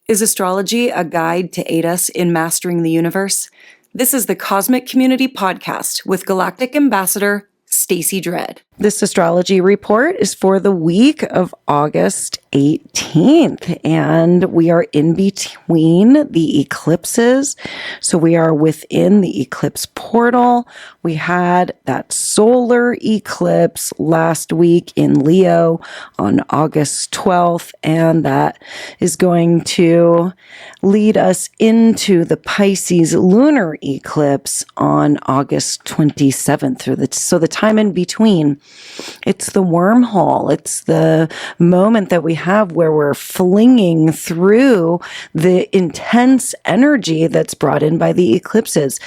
Is astrology a guide to aid us in mastering the universe? This is the Cosmic Community Podcast with Galactic Ambassador Stacey Dredd. This astrology report is for the week of August 18th, and we are in between the eclipses. So we are within the eclipse portal. We had that solar eclipse last week in Leo on August 12th, and that is going to lead us into the Pisces lunar eclipse on August 27th. So the time in between, it's the wormhole. It's the moment that we have where we're flinging through the intense energy that's brought in by the eclipses.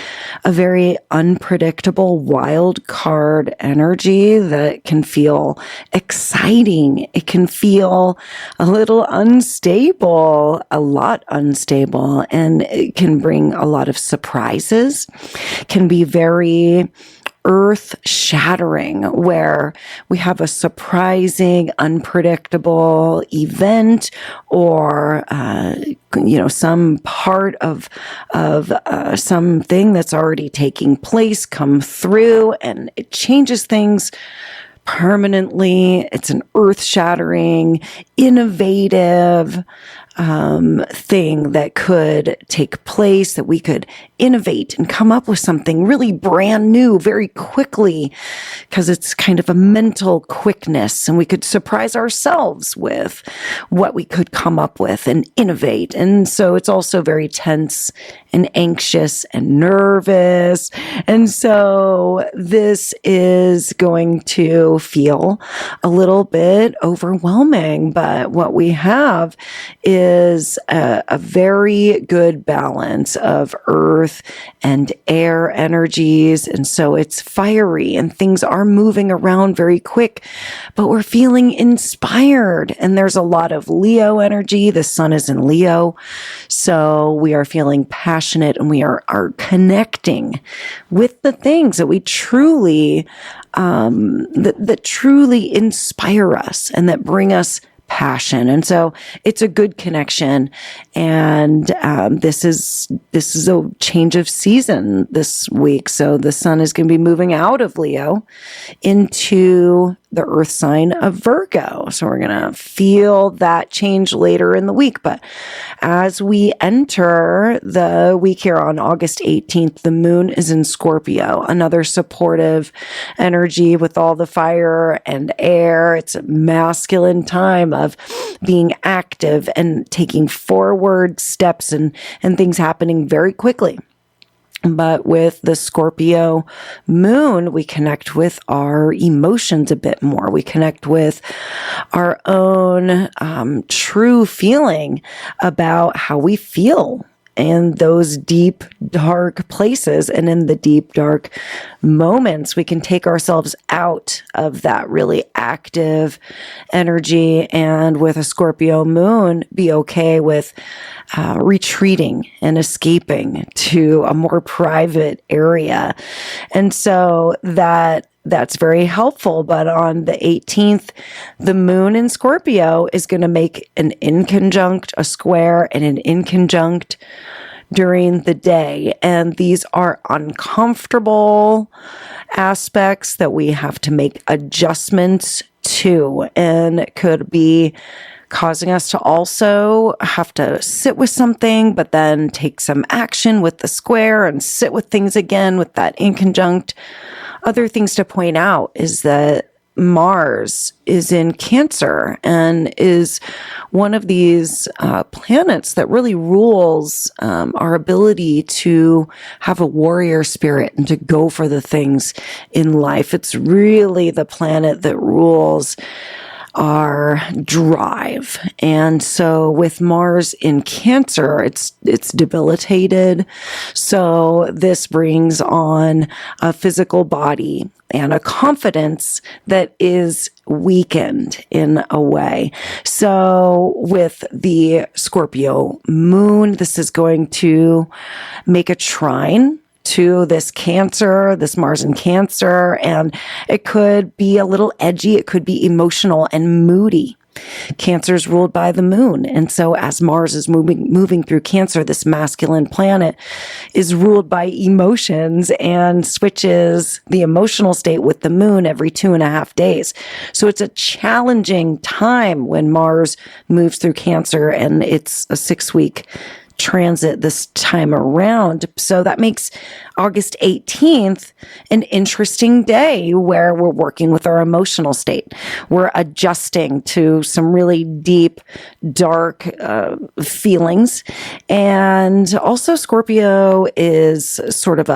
A very unpredictable wild card energy that can feel exciting. It can feel a little unstable, a lot unstable, and it can bring a lot of surprises, can be very earth-shattering, where we have a surprising, unpredictable event or, some part of something that's already taking place come through, and it changes things permanently. It's an earth-shattering, innovative thing that could take place, that we could innovate and come up with something really brand new very quickly, because it's kind of a mental quickness, and we could surprise ourselves with what we could come up with and innovate. And so it's also very tense and anxious and nervous. And so this is going to feel a little bit overwhelming, but what we have is a very good balance of earth and air energies. And so it's fiery and things are moving around very quick, but we're feeling inspired. And there's a lot of Leo energy. The sun is in Leo. So we are feeling passionate, and we are connecting with the things that we truly, that truly inspire us and that bring us passion. And so it's a good connection. And this is a change of season this week. So the sun is going to be moving out of Leo into the earth sign of Virgo. So we're going to feel that change later in the week. But as we enter the week here on August 18th, the moon is in Scorpio, another supportive energy with all the fire and air. It's a masculine time of being active and taking forward steps and things happening very quickly. But with the Scorpio moon, we connect with our emotions a bit more. We connect with our own true feeling about how we feel in those deep, dark places. And in the deep, dark moments, we can take ourselves out of that really active energy. And with a Scorpio moon, be okay with retreating and escaping to a more private area. And so that's very helpful. But on the 18th, the moon in Scorpio is going to make an inconjunct, a square, and an inconjunct during the day. And these are uncomfortable aspects that we have to make adjustments to, and it could be causing us to also have to sit with something, but then take some action with the square and sit with things again with that inconjunct. Other things to point out is that Mars is in Cancer and is one of these planets that really rules our ability to have a warrior spirit and to go for the things in life. It's really the planet that rules our drive. And so with Mars in Cancer, it's debilitated. So this brings on a physical body and a confidence that is weakened in a way. So with the Scorpio moon, this is going to make a trine to this Cancer, this Mars in Cancer, and it could be a little edgy, it could be emotional and moody. Cancer is ruled by the moon. And so as Mars is moving through Cancer, this masculine planet is ruled by emotions and switches the emotional state with the moon every 2.5 days. So it's a challenging time when Mars moves through Cancer, and it's a 6-week transit this time around. So that makes August 18th an interesting day where we're working with our emotional state. We're adjusting to some really deep, dark feelings. And also Scorpio is sort of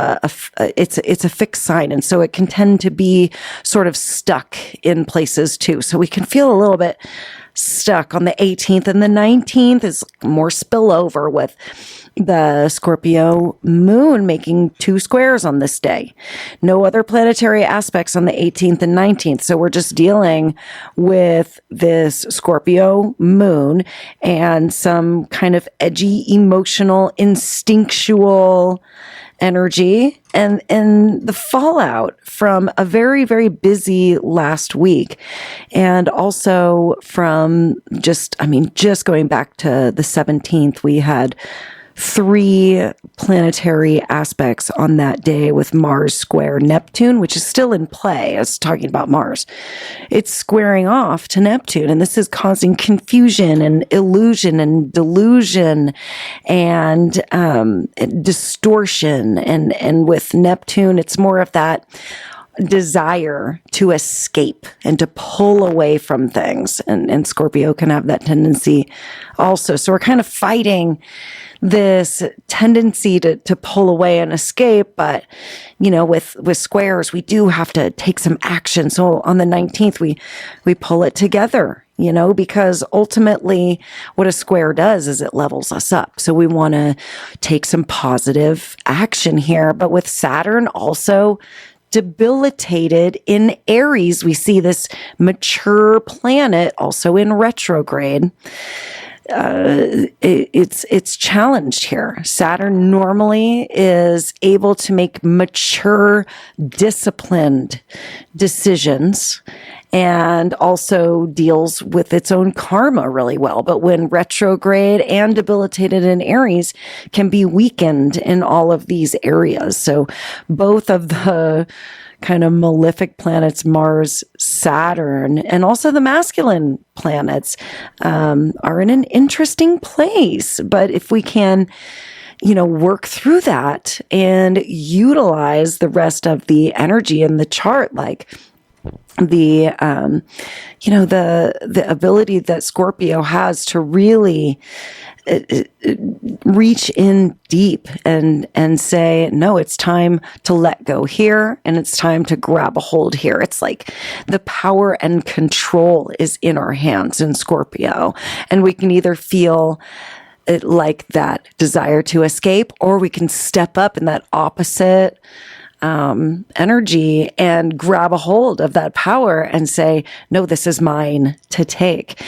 it's a fixed sign. And so it can tend to be sort of stuck in places too. So we can feel a little bit stuck on the 18th, and the 19th is more spillover with the Scorpio moon making 2 squares on this day. No other planetary aspects on the 18th and 19th. So we're just dealing with this Scorpio moon and some kind of edgy, emotional, instinctual energy and the fallout from a very, very busy last week. And also from just going back to the 17th, we had 3 planetary aspects on that day with Mars square Neptune, which is still in play. I was talking about Mars. It's squaring off to Neptune, and this is causing confusion and illusion and delusion and distortion. And with Neptune, it's more of that desire to escape and to pull away from things. And Scorpio can have that tendency also. So we're kind of fighting this tendency to pull away and escape. But, with squares, we do have to take some action. So on the 19th, we pull it together, because ultimately what a square does is it levels us up. So we want to take some positive action here. But with Saturn also debilitated in Aries, we see this mature planet also in retrograde. It's challenged here. Saturn normally is able to make mature, disciplined decisions and also deals with its own karma really well. But when retrograde and debilitated in Aries, can be weakened in all of these areas. So both of the kind of malefic planets, Mars, Saturn, and also the masculine planets, are in an interesting place. But if we can, work through that and utilize the rest of the energy in the chart, like the ability that Scorpio has to really reach in deep and say, no, it's time to let go here and it's time to grab a hold here. It's like the power and control is in our hands in Scorpio, and we can either feel it like that desire to escape, or we can step up in that opposite energy and grab a hold of that power and say, no, this is mine to take.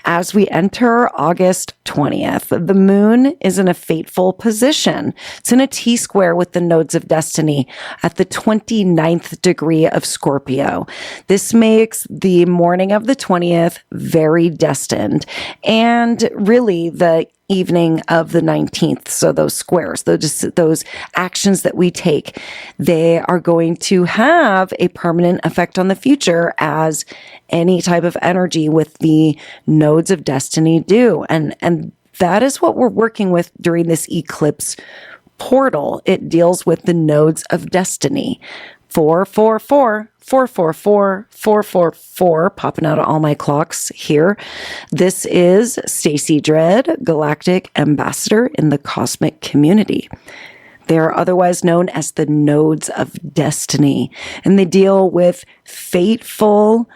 As we enter August 20th, the moon is in a fateful position. It's in a T-square with the nodes of destiny at the 29th degree of Scorpio. This makes the morning of the 20th very destined, and really the evening of the 19th. So those squares, those actions that we take, they are going to have a permanent effect on the future, as any type of energy with the nodes of destiny do. And that is what we're working with during this eclipse portal. It deals with the nodes of destiny. 444, 444, 444, popping out of all my clocks here. This is Stacey Dredd, Galactic Ambassador in the Cosmic Community. They are otherwise known as the Nodes of Destiny, and they deal with fateful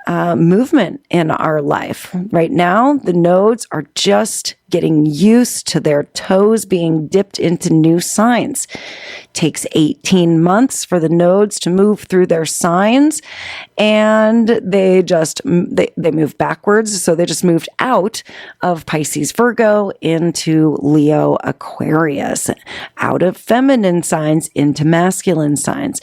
movement in our life. Right now, the nodes are just getting used to their toes being dipped into new signs. Takes 18 months for the nodes to move through their signs, and they move backwards. So they just moved out of Pisces, Virgo into Leo-Aquarius, out of feminine signs into masculine signs.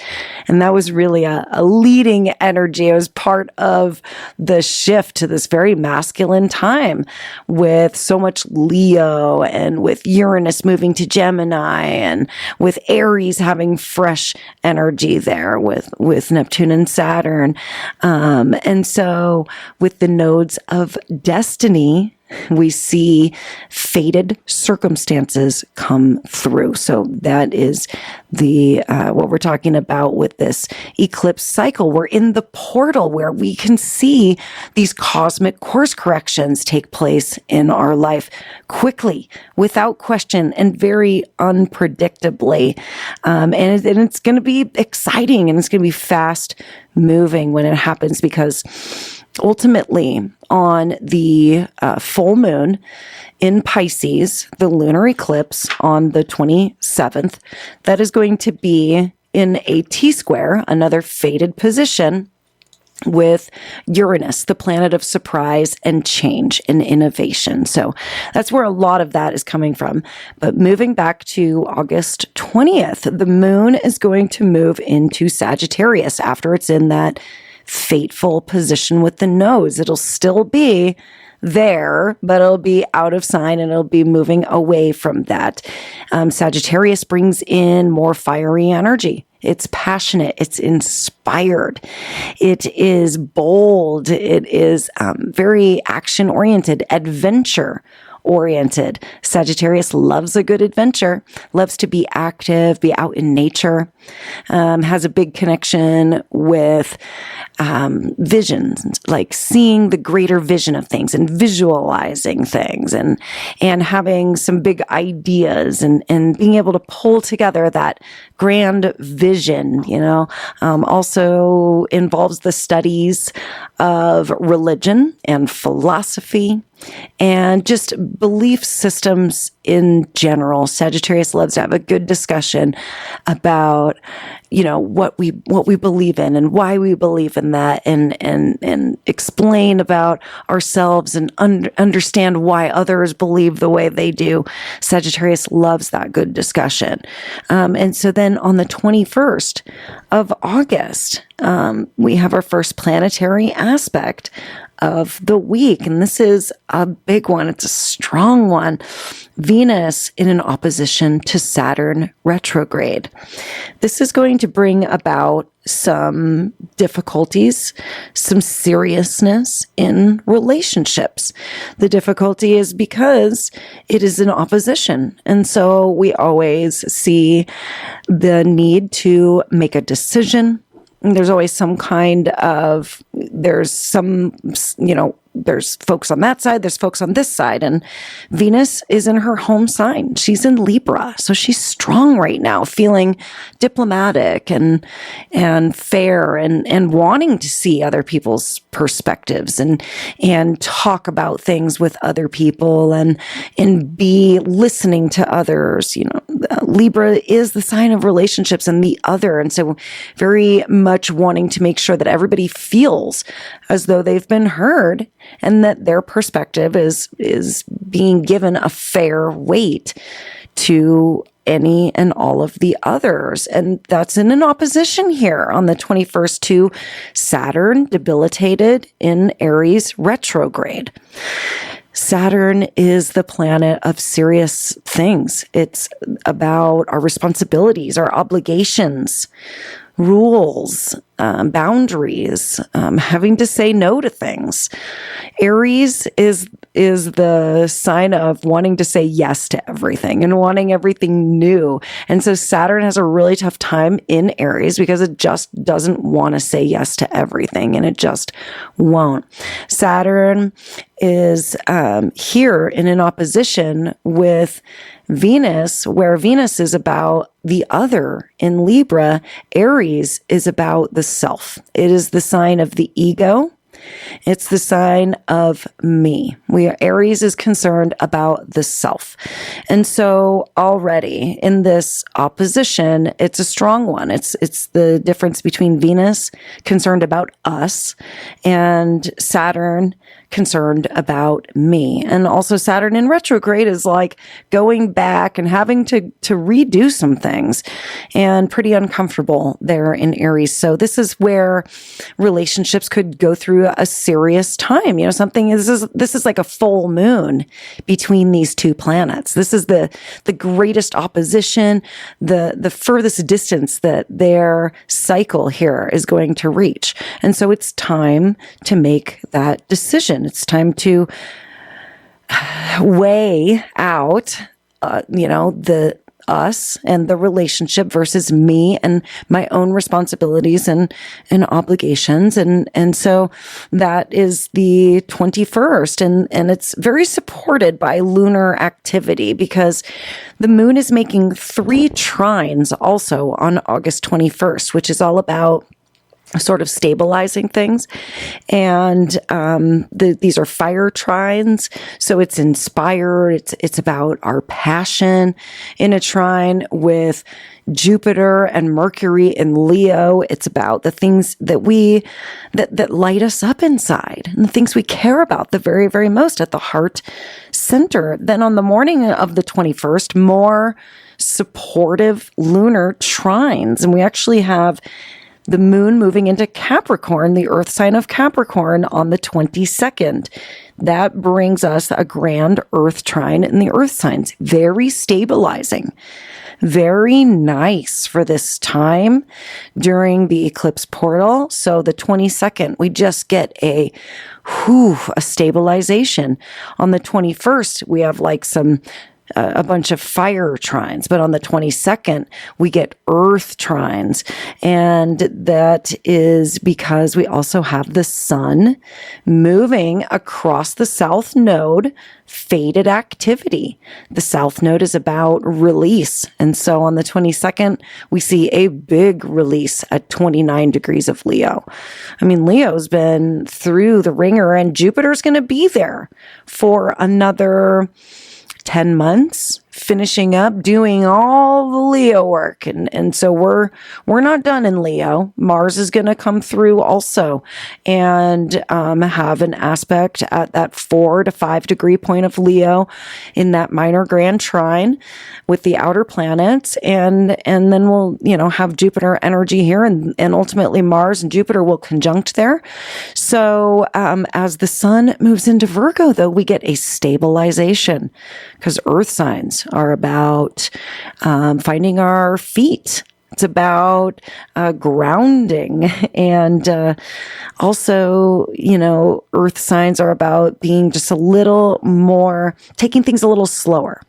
And that was really a leading energy. It was part of the shift to this very masculine time with so much Leo, and with Uranus moving to Gemini, and with Aries having fresh energy there with Neptune and Saturn. And so with the nodes of destiny, we see fated circumstances come through. So that is what we're talking about with this eclipse cycle. We're in the portal where we can see these cosmic course corrections take place in our life quickly, without question, and very unpredictably. And it's going to be exciting, and it's going to be fast moving when it happens, because ultimately, on the full moon in Pisces, the lunar eclipse on the 27th, that is going to be in a T-square, another fated position, with Uranus, the planet of surprise and change and innovation. So that's where a lot of that is coming from. But moving back to August 20th, the moon is going to move into Sagittarius after it's in that fateful position with the nose. It'll still be there, but it'll be out of sign, and it'll be moving away from that. Sagittarius brings in more fiery energy. It's passionate. It's inspired. It is bold. It is very action-oriented, adventure-oriented. Sagittarius loves a good adventure, loves to be active, be out in nature, has a big connection with visions, like seeing the greater vision of things and visualizing things, and having some big ideas, and being able to pull together that grand vision, also involves the studies of religion and philosophy and just belief systems in general. Sagittarius loves to have a good discussion about, what we believe in and why we believe in that, and explain about ourselves and understand why others believe the way they do. Sagittarius loves that good discussion. And so then on the 21st of August, we have our first planetary aspect of the week. And this is a big one. It's a strong one. Venus in an opposition to Saturn retrograde. This is going to bring about some difficulties, some seriousness in relationships. The difficulty is because it is in opposition. And so we always see the need to make a decision. There's always some there's folks on that side, there's folks on this side, and Venus is in her home sign. She's in Libra, so she's strong right now, feeling diplomatic and fair, and wanting to see other people's perspectives, and talk about things with other people, and be listening to others. Libra is the sign of relationships and the other, and so very much wanting to make sure that everybody feels as though they've been heard, and that their perspective is being given a fair weight to any and all of the others. And that's in an opposition here on the 21st to Saturn, debilitated in Aries retrograde. Saturn is the planet of serious things. It's about our responsibilities, our obligations, rules, boundaries, having to say no to things. Aries is the sign of wanting to say yes to everything and wanting everything new. And so Saturn has a really tough time in Aries because it just doesn't want to say yes to everything, and it just won't. Saturn is here in an opposition with Venus, where Venus is about the other in Libra. Aries is about the self. It is the sign of the ego It's the sign of me. Aries is concerned about the self. And so already in this opposition, it's a strong one. It's the difference between Venus, concerned about us, and Saturn, concerned about me. And also Saturn in retrograde is like going back and having to redo some things, and pretty uncomfortable there in Aries. So this is where relationships could go through a serious time. This is like a full moon between these two planets. This is the greatest opposition, the furthest distance that their cycle here is going to reach. And so it's time to make that decision. It's time to weigh out, the us and the relationship versus me and my own responsibilities and obligations. And so that is the 21st. And it's very supported by lunar activity because the moon is making 3 trines also on August 21st, which is all about sort of stabilizing things. And these are fire trines. So it's inspired. It's about our passion. In a trine with Jupiter and Mercury in Leo, it's about the things that that light us up inside and the things we care about the very, very most at the heart center. Then on the morning of the 21st, more supportive lunar trines. And we actually have the moon moving into Capricorn, the earth sign of Capricorn, on the 22nd. That brings us a grand earth trine in the earth signs. Very stabilizing. Very nice for this time during the eclipse portal. So the 22nd, we just get a stabilization. On the 21st, we have like a bunch of fire trines, but on the 22nd, we get earth trines. And that is because we also have the sun moving across the south node, fated activity. The south node is about release. And so on the 22nd, we see a big release at 29 degrees of Leo. I mean, Leo's been through the ringer, and Jupiter's going to be there for another 10 months, finishing up doing all the Leo work. And so we're not done in Leo. Mars is going to come through also and have an aspect at that 4 to 5 degree point of Leo in that minor grand trine with the outer planets. And then we'll, have Jupiter energy here, and ultimately Mars and Jupiter will conjunct there. So as the sun moves into Virgo, though, we get a stabilization because earth signs are about finding our feet. It's about grounding. And also, earth signs are about being just a little more, taking things a little slower.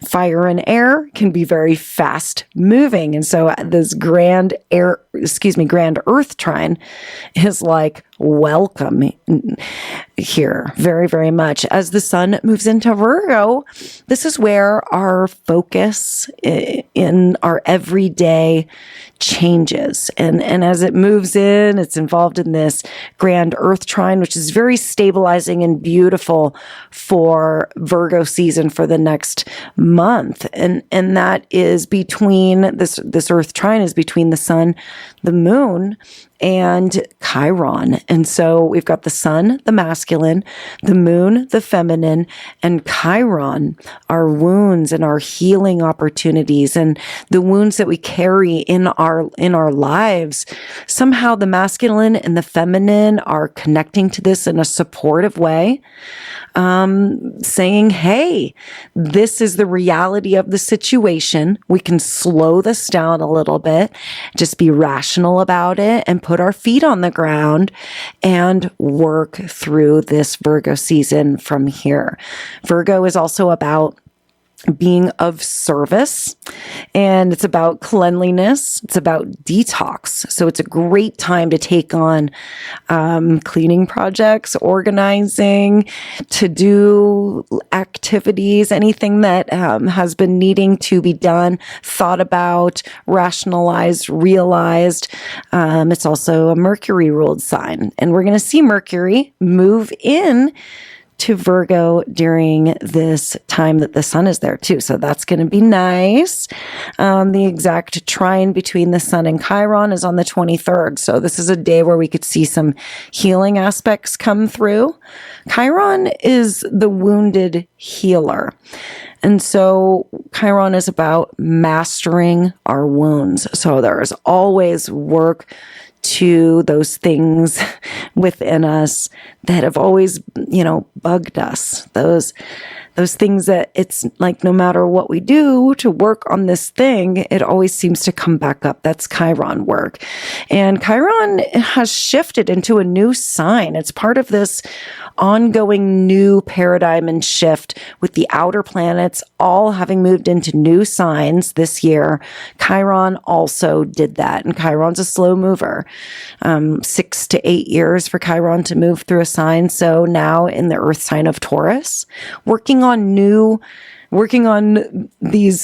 Fire and air can be very fast moving. And so this grand earth trine is like welcome here very, very much. As the sun moves into Virgo, this is where our focus in our everyday changes. And as it moves in, it's involved in this grand earth trine, which is very stabilizing and beautiful for Virgo season for the next month. And that is between this earth trine is between the sun, the moon, and Chiron. And so we've got the sun, the masculine, the moon, the feminine, and Chiron, our wounds and our healing opportunities and the wounds that we carry in our lives. Somehow the masculine and the feminine are connecting to this in a supportive way, saying, hey, this is the reality of the situation. We can slow this down a little bit, just be rational about it and put our feet on the ground and work through this Virgo season from here. Virgo is also about being of service, and it's about cleanliness. It's about detox. So it's a great time to take on cleaning projects, organizing, to do activities, anything that has been needing to be done, thought about, rationalized, realized. It's also a Mercury ruled sign, and we're going to see Mercury move in to Virgo during this time that the sun is there too. So that's going to be nice. The exact trine between the sun and Chiron is on the 23rd. So this is a day where we could see some healing aspects come through. Chiron is the wounded healer. And so Chiron is about mastering our wounds. So there is always work to those things within us that have always, bugged us. Those things that it's like no matter what we do to work on this thing, it always seems to come back up. That's Chiron work. And Chiron has shifted into a new sign. It's part of this ongoing new paradigm and shift with the outer planets all having moved into new signs this year. Chiron also did that. And Chiron's a slow mover. 6 to 8 years for Chiron to move through a sign. So now in the earth sign of Taurus, working on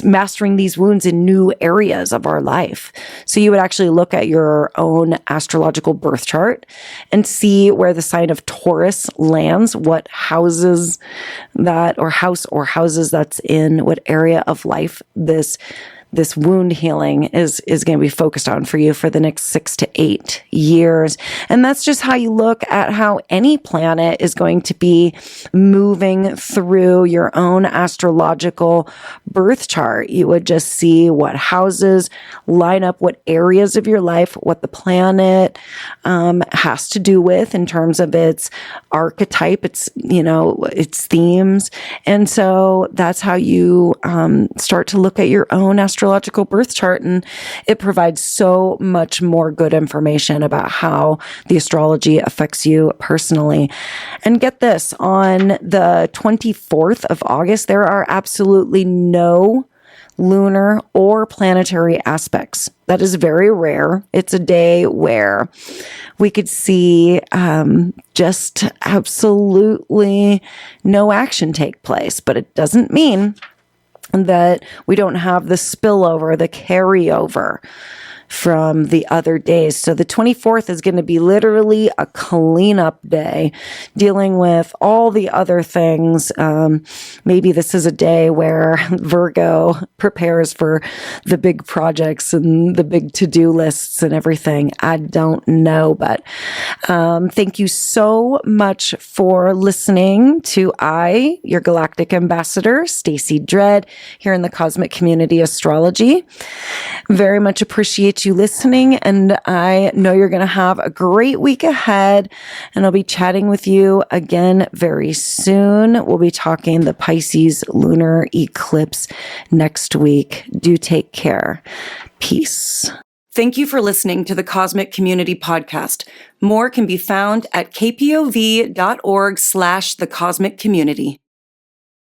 mastering these wounds in new areas of our life. So you would actually look at your own astrological birth chart and see where the sign of Taurus lands, what houses that, or houses that's in, what area of life this wound healing is going to be focused on for you for the next 6 to 8 years. And that's just how you look at how any planet is going to be moving through your own astrological birth chart. You would just see what houses line up, what areas of your life, what the planet has to do with in terms of its archetype, its themes. And so that's how you start to look at your own astrological birth chart, and it provides so much more good information about how the astrology affects you personally. And get this, on the 24th of August, there are absolutely no lunar or planetary aspects. That is very rare. It's a day where we could see just absolutely no action take place, but it doesn't mean that we don't have the spillover, the carryover from the other days. So the 24th is going to be literally a cleanup day, dealing with all the other things. Maybe this is a day where Virgo prepares for the big projects and the big to-do lists and everything. I don't know, but thank you so much for listening to your Galactic Ambassador, Stacey Dredd, here in the Cosmic Community Astrology. Very much appreciate you listening, and I know you're going to have a great week ahead, and I'll be chatting with you again very soon. We'll be talking the Pisces lunar eclipse next week. Do take care. Peace. Thank you for listening to the Cosmic Community Podcast. More can be found at kpov.org/thecosmiccommunity.